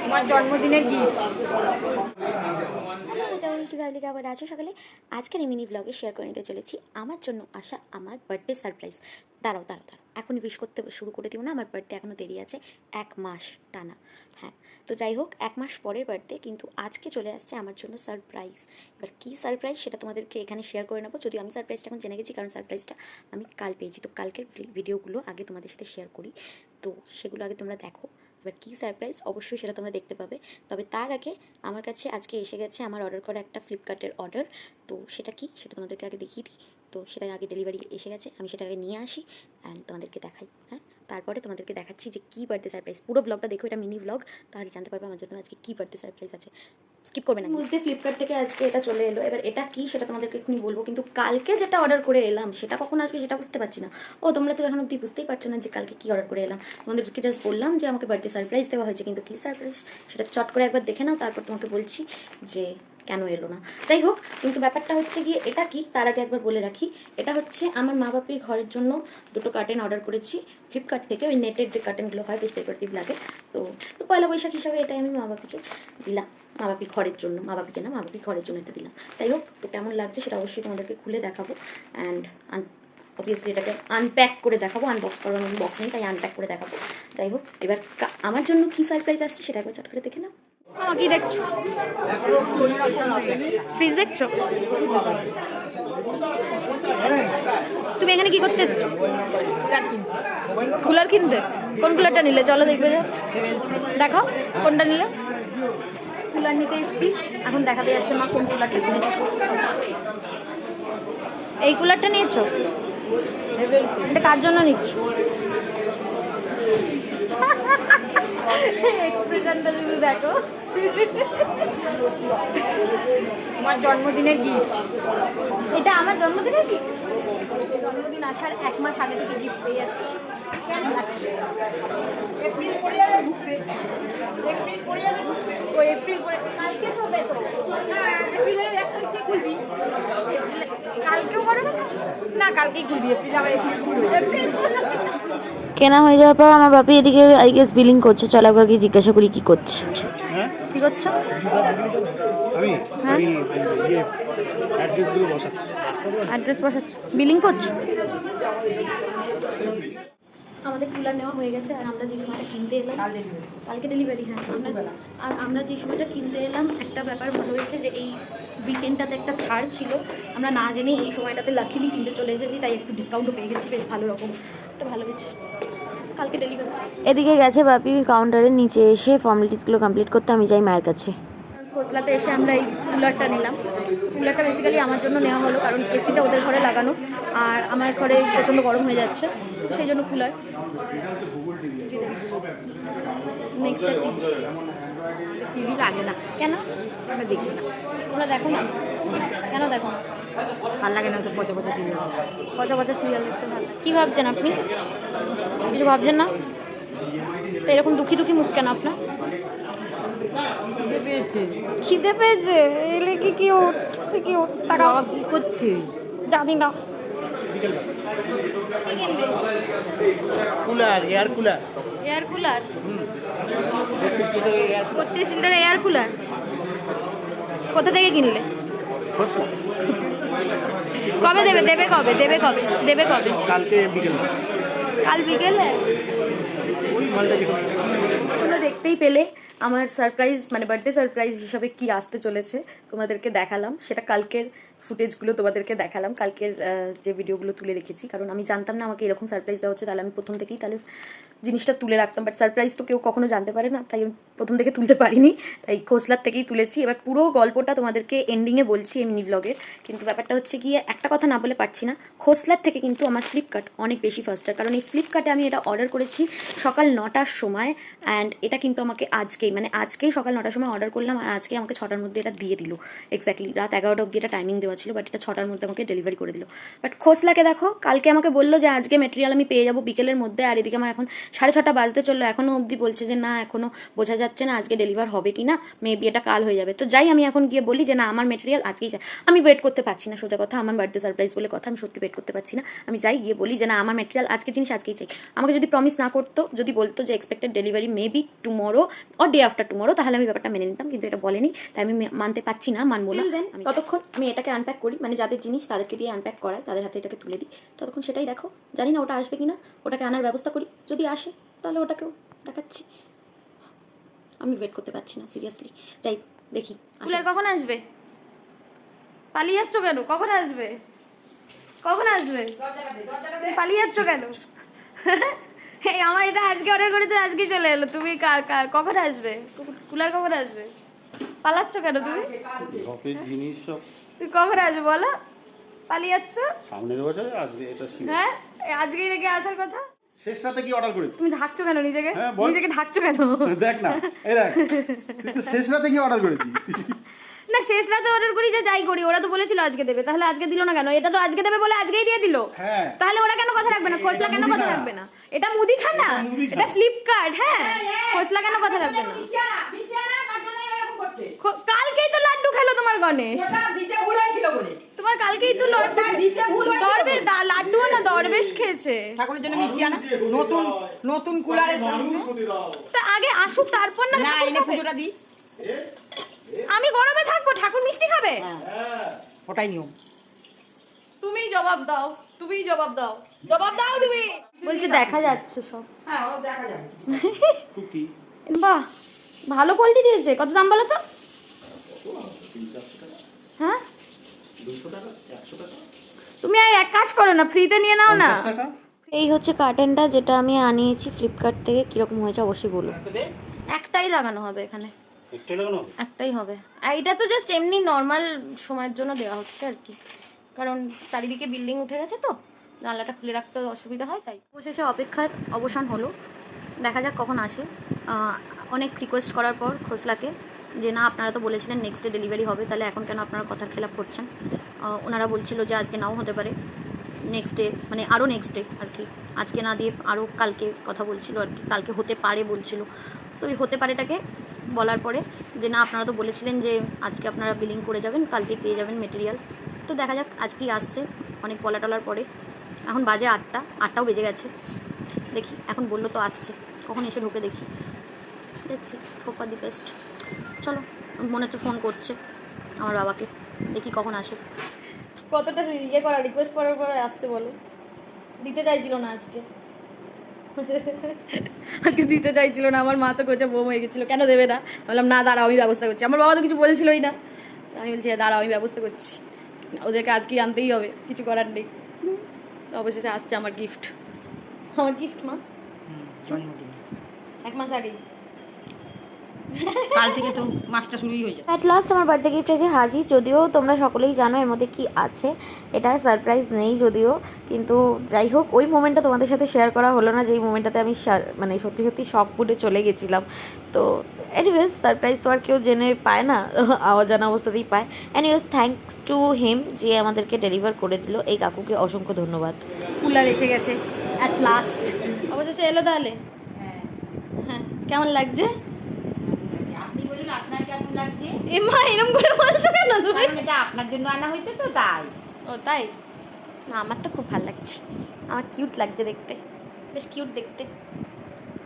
তোমার জন্মদিনের gift. Family কেমন আছো সকালে? আজকের এই মিনি ব্লগে শেয়ার করে নিতে চলেছি আমার জন্য আসা আমার বার্থডে সারপ্রাইজ। দাঁড়াও দাঁড়াও দাঁড়াও, এখনই উইশ করতে শুরু করে দিও না, আমার বার্থডে এখনও দেরি আছে 1 মাস টানা। হ্যাঁ, তো যাই হোক, 1 মাস পরের বার্থডে, কিন্তু আজকে চলে আসছে আমার জন্য সারপ্রাইজ। এবার কী সারপ্রাইজ সেটা তোমাদেরকে এখানে শেয়ার করে নেবো, যদিও আমি সারপ্রাইজটা এখন জেনে গেছি, কারণ সারপ্রাইজটা আমি কাল পেয়েছি। তো কালকের ভিডিওগুলো আগে তোমাদের সাথে শেয়ার করি, তো সেগুলো আগে তোমরা দেখো। এবার কী সারপ্রাইজ অবশ্যই সেটা তোমরা দেখতে পাবে। তবে তার আগে আমার কাছে আজকে এসে গেছে আমার অর্ডার করা একটা ফ্লিপকার্টের অর্ডার। তো সেটা কি সেটা তোমাদেরকে আগে দেখিয়ে দিই। তো সেটা আগে ডেলিভারি এসে গেছে, আমি সেটা আগে নিয়ে আসি অ্যান্ড তোমাদেরকে দেখাই। হ্যাঁ, তারপরে তোমাদেরকে দেখাচ্ছি যে কী বার্থডে সারপ্রাইজ। পুরো ব্লগটা দেখো, এটা মিনি ব্লগ, তাহলে জানতে পারবে আমার জন্য আজকে কী বার্থডে সারপ্রাইজ আছে। স্কিপ করবে না। মধ্যে ফ্লিপকার্ট থেকে আজকে এটা চলে এলো। এবার এটা কি সেটা তোমাদেরকে এক্ষুনি বলবো, কিন্তু কালকে যেটা অর্ডার করে এলাম সেটা কখন আসবে সেটা বুঝতে পারছি না। ও, তোমরা তো এখন অব্দি বুঝতেই পারছো না যে কালকে কী অর্ডার করে এলাম। তোমাদেরকে জাস্ট বললাম যে আমাকে বার্থডে সারপ্রাইজ দেওয়া হয়েছে, কিন্তু কী সারপ্রাইজ সেটা চট করে একবার দেখে নাও, তারপর তোমাকে বলছি যে কেন এলো না। যাই হোক, কিন্তু ব্যাপারটা হচ্ছে গিয়ে এটা কি তার আগে একবার বলে রাখি। এটা হচ্ছে আমার মা বাপির ঘরের জন্য দুটো কার্টেন অর্ডার করেছি ফ্লিপকার্ট থেকে। ওই নেটের যে কার্টেনগুলো হয়, বেশ ডেকোরেটিভ লাগে। তো তো পয়লা বৈশাখ হিসাবে এটাই আমি মা বাপিকে দিলাম, মা বাপির ঘরের জন্য, মা বাপিকে না, মা বাপির ঘরের জন্য এটা দিলাম। যাই হোক, তো কেমন লাগছে সেটা অবশ্যই তোমাদেরকে খুলে দেখাবো অ্যান্ড অবভিয়াসলি এটাকে আনপ্যাক করে দেখাবো। আনবক্স করার বক্স নেই, তাই আনপ্যাক করে দেখাবো। যাই হোক, এবার আমার জন্য কী সারপ্রাইজ আসছে সেটা একবার চট করে দেখে নাও। কি দেখছো? ফ্রিজ দেখছো? তুমি এখানে কি করতে এসছো? কুলার কিনতে? কোন কুলারটা নিলে? চলো দেখবে, যে দেখো কোনটা নিলে। কুলার নিতে এসেছি, এখন দেখাতে যাচ্ছে মা কোন কুলারটা কিনেছে। এই কুলারটা নিয়েছো? এটা কার জন্য নিচ্ছ? এক্সপ্রেশনটা যদি দেখো। তোমার জন্মদিনের গিফট। এটা আমার জন্মদিনের গিফট। জন্মদিন আসার 1 মাস আগে থেকে গিফট পেয়ে যাচ্ছি। এপ্রিল পরে যাবে ঢুকবে, এপ্রিল পরে যাবে ঢুকবে। ও এপ্রিল পরে কালকে হবে তো? হ্যাঁ, এপ্রিলের 1 তারিখ থেকে খুলবি। কালকেও করবে না, কালকেই খুলবি। এপ্রিল আবার এপ্রিল খুলবে। এপ্রিল কেনা হয়ে যাওয়ার পর আমার বাপি এদিকে আই গেস বিলিং করছে। চলো একবার গিয়ে জিজ্ঞাসা করি কী করছে। কি করছো? আমি হ্যাঁ, ইয়ে অ্যাড্রেসগুলো বসাচ্ছি। অ্যাড্রেস বসাচ্ছো, বিলিং করছো? আমাদের কুলার নেওয়া হয়ে গেছে, আর আমরা যে সময়টা কিনতে এলাম কালকে ডেলিভারি। হ্যাঁ, আমরা যে সময়টা কিনতে এলাম, একটা ব্যাপার ভালো হয়েছে যে এই উইকেন্ডটাতে একটা ছাড় ছিল। আমরা না জেনে এই সময়টাতে লাকিলি কিনতে চলে এসেছি, তাই একটু ডিসকাউন্টও পেয়ে গেছি বেশ ভালো রকম। একটা ভালো হয়েছে, কালকে ডেলিভারি। এদিকে গেছে বাপি কাউন্টারের নিচে এসে ফর্মালিটিসগুলো কমপ্লিট করতে, আমি যাই মায়ের কাছে। খোসলাতে এসে আমরা এই কুলারটা নিলাম। কুলারটা বেসিক্যালি আমার জন্য নেওয়া হলো, কারণ এসিটা ওদের ঘরে লাগানো, আর আমার ঘরে প্রচণ্ড গরম হয়ে যাচ্ছে, তো সেই জন্য কুলার। নেক্সট টিভি লাগে না কেন? আমরা দেখি না। তোমরা দেখো না কেন? দেখো না, ভালো লাগে না তো। পচা পচা সিরিয়াল, পচা পচা সিরিয়াল দেখতে ভালো লাগে। কী ভাবছেন আপনি? কিছু ভাবছেন না তো? এরকম দুঃখী দুঃখী মুখ কেন আপনার? খিদে পেয়েছে? এলে কি টাকা কি করছে জানি না। Cooler, air cooler, air cooler, 32 litre air cooler. কোথা থেকে কিনলে? কবে দেবে? দেবে কবে? কালকে বিকেল। কাল বিকেলে? তোমরা দেখতেই পেলে আমার সারপ্রাইজ, মানে বার্থডে সারপ্রাইজ হিসাবে কি আসতে চলেছে তোমাদেরকে দেখালাম। সেটা কালকের ফুটেজগুলো তোমাদেরকে দেখালাম, কালকের যে ভিডিওগুলো তুলে রেখেছি, কারণ আমি জানতাম না আমাকে এরকম সারপ্রাইজ দেওয়া হচ্ছে। তাহলে আমি প্রথম থেকেই তাহলে জিনিসটা তুলে রাখতাম, বাট সারপ্রাইজ তো কেউ কখনো জানতে পারে না, তাই আমি প্রথম থেকে তুলতে পারিনি, তাই খোসলার থেকেই তুলেছি। এবার পুরো গল্পটা তোমাদেরকে এন্ডিংয়ে বলছি এই মিনি ব্লগের। কিন্তু ব্যাপারটা হচ্ছে গিয়ে একটা কথা না বলে পারছি না, খোসলার থেকে কিন্তু আমার ফ্লিপকার্ট অনেক বেশি ফাস্টার, কারণ এই ফ্লিপকার্টে আমি এটা অর্ডার করেছি সকাল 9টার সময়, অ্যান্ড এটা কিন্তু আমাকে আজকেই সকাল 9টার সময় অর্ডার করলাম, আর আজকে আমাকে 6টার মধ্যে এটা দিয়ে দিল। এক্স্যাক্টলি রাত 11টা অবধি এটা টাইমিং দেওয়া দেওয়া ছিল, বাট এটা 6টার মধ্যে আমাকে ডেলিভারি করে দিল। বাট খোসলাকে দেখো, কালকে আমাকে বললো যে আজকে মেটেরিয়াল আমি পেয়ে যাবো বিকেলের মধ্যে, আর এদিকে আমার এখন 6:30 বাজতে চললো, এখনও অবধি বলছে যে না এখনও বোঝা যাচ্ছে না আজকে ডেলিভার হবে কি না, মেবি এটা কাল হয়ে যাবে। তো যাই আমি এখন গিয়ে বলি যে না আমার মেটেরিয়াল আজকেই চাই। আমি ওয়েট করতে পারছি না, সোজা কথা, আমার বার্থডে সারপ্রাইজ বলে কথা, আমি সত্যি ওয়েট করতে পারছি না। আমি যাই গিয়ে বলি যে না আমার মেটেরিয়াল আজকে জিনিস আজকেই চাই। আমাকে যদি প্রমিস না করতো, যদি বলতো যে expected delivery maybe tomorrow or day after tomorrow, তাহলে আমি ব্যাপারটা মেনে নিতাম, কিন্তু এটা বলেনি, তাই আমি মানতে পারছি না, মানবো না। ততক্ষণ আমি এটাকে আনপ্যাক করি, মানে যাদের জিনিস তাদেরকে দিয়ে আনপ্যাক করাই, তাদের হাতে এটাকে তুলে দিই, ততক্ষণ সেটাই দেখো। জানি না ওটা আসবে কিনা, ওটাকে আনার ব্যবস্থা করি, যদি আসে তাহলে ওটাকেও দেখাচ্ছি। আমি ওয়েট করতে পারছি না সিরিয়াসলি, যাই দেখি কুলার কখন আসবে? পালিয়ে যাচ্ছ কেন? কখন আসবে? কখন আসবে? তুমি পালিয়ে যাচ্ছ কেন? এই আমার এটা আজকে অর্ডার করে তো আজকে চলে এলো, তুমি কখন আসবে? কুলার কখন আসবে? পালাচ্ছ কেন তুমি? অফিস জিনিস সব তুই কখন আসবে বলো? পালিয়ে যাচ্ছ? সামনের বছর আসবে, এটা শিওর। হ্যাঁ আজকেই নাকি আসার কথা। শেষ রাতে কি অর্ডার করেছিস? তুমি ঢাকছো কেন নিজেকে? হ্যাঁ, বল। নিজেকে ঢাকছো কেন? দেখ না, এই দেখ, তুই তো শেষ রাতে কি অর্ডার করেছিস? না শেষ রাতে অর্ডার করি যে যাই করি, ওরা তো বলেছিল আজকে দেবে, তাহলে আজকে দিল না কেন? এটা তো আজকে দেবে বলে আজকেই দিয়ে দিল। হ্যাঁ, তাহলে ওরা কেন কথা রাখবে না? খোসলা কেন কথা রাখবে না? এটা মুদিখানা, এটা মুদিখানা। এটা ফ্লিপকার্ট। হ্যাঁ খোসলা কেন কথা রাখবে না? কালকেই তো লাড্ডু খেলো তোমার গণেশ, তোমার কালকেই তো দরবেশ লাড্ডু না দরবেশ খেয়েছে। ঠাকুরের জন্য মিষ্টি আনা, নতুন নতুন কুলারের তা আগে আসুক তারপর না না ঠাকুর এনে খাবে। পুজোটা দিই। আমি গরমে থাকবো, ঠাকুর মিষ্টি খাবে? ওটাই নিয়ম। তুমি জবাব দাও, তুমি জবাব দাও, জবাব দাও তুমি। বলছি দেখা যাচ্ছে সব। হ্যাঁ ও দেখা যাবে। কুকি বাহ ভালো কোয়ালিটি দিয়েছে। কত দাম বলো তো? হ্যাঁ 200 টাকা 100 টাকা তুমি এক কাজ করো না, ফ্রিতে নিয়ে নাও না। 50 টাকা এই হচ্ছে কার্টেনটা যেটা আমি আনিয়েছি ফ্লিপকার্ট থেকে। কীরকম হয়েছে অবশ্যই বলো। একটাই লাগানো হবে এখানে, একটাই লাগানো? একটাই হবে। আর এটা তো জাস্ট এমনি নর্মাল সময়ের জন্য দেওয়া হচ্ছে আর কি, কারণ চারিদিকে বিল্ডিং উঠে গেছে তো জানলাটা খুলে রাখতে অসুবিধা হয়, তাই। অবশেষে অপেক্ষার অবসান হলো, দেখা যাক কখন আসে। অনেক রিকোয়েস্ট করার পর খোসলাকে যে না আপনারা তো বলেছিলেন নেক্সট ডে ডেলিভারি হবে, তাহলে এখন কেন আপনারা কথার খেলাপ করছেন? ওনারা বলছিল যে আজকে নাও হতে পারে, নেক্সট ডে মানে আরও নেক্সট ডে আর কি, আজকে না দিয়ে আরও কালকে কথা বলছিল আর কি, কালকে হতে পারে বলছিল। তো এই হতে পারেটাকে বলার পরে যে না আপনারা তো বলেছিলেন যে আজকে আপনারা বিলিং করে যাবেন, কালকে পেয়ে যাবেন মেটেরিয়াল। তো দেখা যাক আজকেই আসছে, অনেক বলা টলার পরে। এখন বাজে 8টাও বেজে গেছে, দেখি এখন বললো তো আসছে, কখন এসে ঢোকে দেখি। দেখছি হোপ ফর দি বেস্ট। চলো, মনে হচ্ছে ফোন করছে আমার বাবাকে, দেখি কখন আসে। কতটা ইয়ে করা রিকোয়েস্ট করার পরে আসছে বলো। দিতে চাইছিল না আজকে, আজকে দিতে চাইছিল না। আমার মা তো কোচে বউ হয়ে গেছিলো, কেন দেবে না? বললাম না দাঁড়াও আমি ব্যবস্থা করছি। আমার বাবা তো কিছু বলছিলই না, আমি বলছি দাঁড়াও আমি ব্যবস্থা করছি, ওদেরকে আজকেই আনতেই হবে, কিছু করার নেই। তো অবশেষে আসছে আমার গিফট, আমার গিফট মা জন্মদিন 1 মাস আগেই। কাল থেকে তো মাসটা শুরুই হয়ে যায়। অ্যাট লাস্ট আমার বার্থডে গিফট এসে হাজির। যদিও তোমরা সকলেই জানো এর মধ্যে কি আছে, এটা সারপ্রাইজ নেই যদিও, কিন্তু যাই হোক ওই মোমেন্টটা তোমাদের সাথে শেয়ার করা হলো না, যেই মোমেন্টটাতে আমি মানে সত্যি সত্যি শক পুটে চলে গেছিলাম। তো এনিওয়েজ সারপ্রাইজ তো আর কেউ জেনে পায় না, অজানা অবস্থাতেই পায়। এনিওয়েজ থ্যাঙ্কস টু হিম যে আমাদেরকে ডেলিভার করে দিল, এই কাকুকে অসংখ্য ধন্যবাদ। কুলার এসে গেছে অ্যাট লাস্ট, অবশেষে এলো তাহলে। হ্যাঁ কেমন লাগছে? আপনি বলুন আপনার কেমন লাগছে? এ মা এরকম করে বলছো কেন তুমি? কারণ এটা আপনার জন্য আনা হয়েছে তো তাই। ও তাই? না আমার তো খুব ভালো লাগছে, আমার কিউট লাগছে দেখতে, বেশ কিউট দেখতে,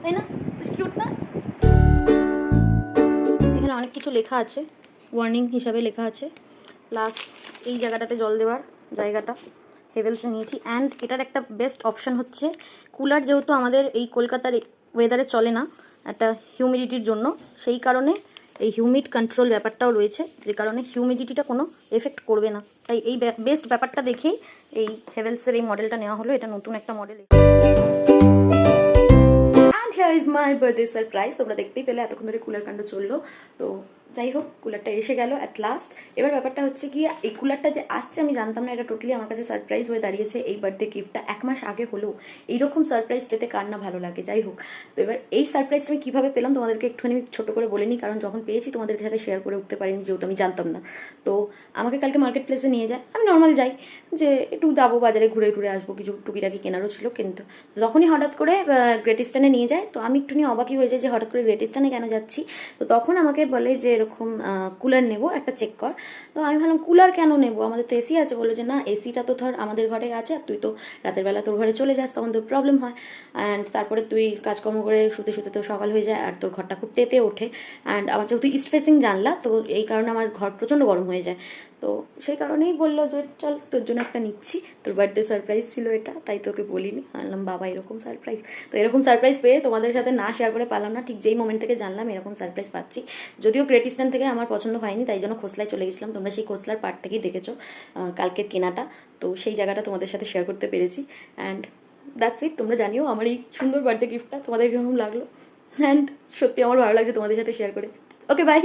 তাই না? বেশ কিউট না? এখানে অনেক কিছু লেখা আছে, ওয়ার্নিং হিসাবে লেখা আছে। প্লাস এই জায়গাটাতে জল দেওয়ার জায়গাটা হেভেলসে নিয়েছি। অ্যান্ড এটার একটা বেস্ট অপশান হচ্ছে কুলার, যেহেতু আমাদের এই কলকাতার ওয়েদারে চলে না একটা হিউমিডিটির জন্য, সেই কারণে এই হিউমিড কন্ট্রোল ব্যাপারটাও রয়েছে, যে কারণে হিউমিডিটিটা কোনো এফেক্ট করবে না। তাই এই বেস্ট ব্যাপারটা দেখেই এই হেভেলসের এই মডেলটা নেওয়া হলো, এটা নতুন একটা model. And here is my birthday surprise. তোমরা দেখতেই পেলে এতক্ষণ ধরে কুলার কাণ্ড চললো। তো যাই হোক কুলারটা এসে গেল অ্যাট লাস্ট। এবার ব্যাপারটা হচ্ছে কি, এই কুলারটা যে আসছে আমি জানতাম না, এটা টোটালি আমার কাছে সারপ্রাইজ হয়ে দাঁড়িয়েছে। এই বার্থডে গিফটটা 1 মাস আগে হলেও এইরকম সারপ্রাইজ পেতে কার না ভালো লাগে। যাই হোক, তো এবার এই সারপ্রাইজটা আমি কীভাবে পেলাম তোমাদেরকে একটুখানি ছোটো করে বলে নিই, কারণ যখন পেয়েছি তোমাদের সাথে শেয়ার করে উঠতে পারিনি, যেহেতু আমি জানতাম না। তো আমাকে কালকে মার্কেট প্লেসে নিয়ে যায়, আমি নর্মাল যাই যে একটু যাবো বাজারে ঘুরে ঘুরে আসবো, কিছু টুকিটাকি কেনারও ছিল কিন্তু। তখনই হঠাৎ করে গ্রেট ইস্টার্নে নিয়ে যায়, তো আমি একটুখানি অবাকই হয়ে যাই যে হঠাৎ করে গ্রেট ইস্টার্নে কেন যাচ্ছি। তো তখন আমাকে বলে যে এরকম কুলার নেবো, একটা চেক কর। তো আমি ভাবলাম কুলার কেন নেবো, আমাদের তো এসি আছে। বললো যে না, এসিটা তো ধর আমাদের ঘরে আছে, আর তুই তো রাতের বেলা তোর ঘরে চলে যাস, তখন তোর প্রবলেম হয়। অ্যান্ড তারপরে তুই কাজকর্ম করে শুতে শুতে তো সকাল হয়ে যায়, আর তোর ঘরটা খুব তেতে ওঠে। অ্যান্ড আমার যেহেতু ইস্ট ফেসিং জানলা, তো এই কারণে আমার ঘর প্রচণ্ড গরম হয়ে যায়। তো সেই কারণেই বললো যে চল তোর জন্য একটা নিচ্ছি, তোর বার্থডে সারপ্রাইজ ছিল এটা, তাই তোকে বলিনি। আনলাম বাবা এরকম সারপ্রাইজ। তো এরকম সারপ্রাইজ পেয়ে তোমাদের সাথে না শেয়ার করে পারলাম না। ঠিক যেই মোমেন্ট থেকে জানলাম এরকম সারপ্রাইজ পাচ্ছি, যদিও গ্রেট ইস্টার্ন থেকে আমার পছন্দ হয়নি, তাই জন্য খোসলায় চলে গেছিলাম। তোমরা সেই খোসলার পার্ট থেকেই দেখেছো কালকের কেনাটা, তো সেই জায়গাটা তোমাদের সাথে শেয়ার করতে পেরেছি। And that's it. তোমরা জানিও আমার এই সুন্দর বার্থডে গিফটটা তোমাদের কীরকম লাগলো। অ্যান্ড সত্যি আমার ভালো লাগছে তোমাদের সাথে শেয়ার করে। ওকে, by.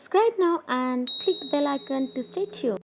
Subscribe now and click the bell icon to stay tuned.